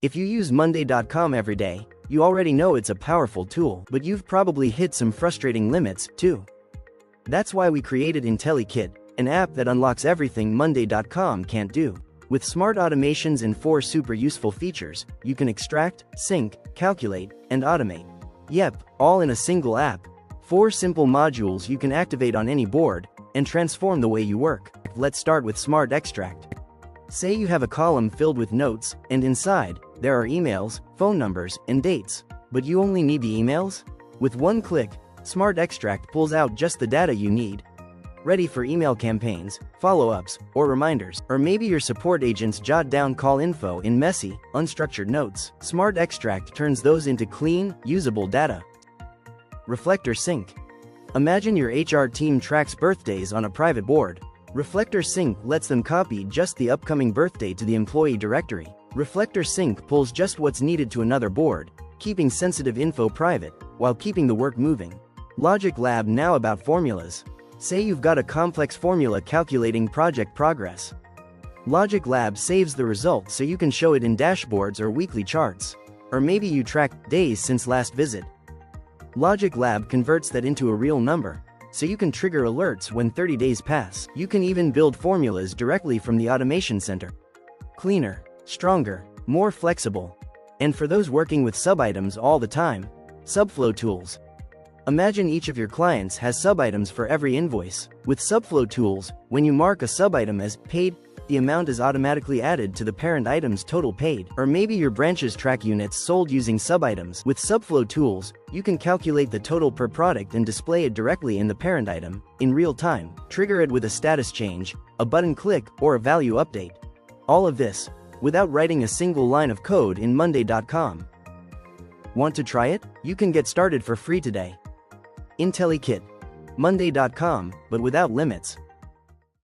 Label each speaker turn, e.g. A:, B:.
A: If you use Monday.com every day, you already know it's a powerful tool, but you've probably hit some frustrating limits, too. That's why we created Inteli-Kit, an app that unlocks everything Monday.com can't do. With smart automations and 4 super useful features, you can extract, sync, calculate, and automate. Yep, all in a single app. 4 simple modules you can activate on any board, and transform the way you work. Let's start with Smart Extract. Say you have a column filled with notes, and inside, there are emails, phone numbers, and dates. But you only need the emails? With one click, Smart Extract pulls out just the data you need. Ready for email campaigns, follow-ups, or reminders. Or maybe your support agents jot down call info in messy, unstructured notes. Smart Extract turns those into clean, usable data. Reflector Sync. Imagine your HR team tracks birthdays on a private board. Reflector Sync lets them copy just the upcoming birthday to the employee directory. Reflector Sync pulls just what's needed to another board, keeping sensitive info private, while keeping the work moving. Logic Lab. Now about formulas. Say you've got a complex formula calculating project progress. Logic Lab saves the result so you can show it in dashboards or weekly charts. Or maybe you track days since last visit. Logic Lab converts that into a real number, so you can trigger alerts when 30 days pass. You can even build formulas directly from the automation center. Cleaner, stronger, more flexible. And for those working with subitems all the time, SubFlow Tools. Imagine each of your clients has subitems for every invoice. With SubFlow Tools, when you mark a subitem as paid, the amount is automatically added to the parent item's total paid. Or maybe your branches track units sold using subitems. With SubFlow Tools, you can calculate the total per product and display it directly in the parent item, in real time. Trigger it with a status change, a button click, or a value update. All of this, without writing a single line of code in Monday.com. Want to try it? You can get started for free today. Inteli-Kit. Monday.com, but without limits.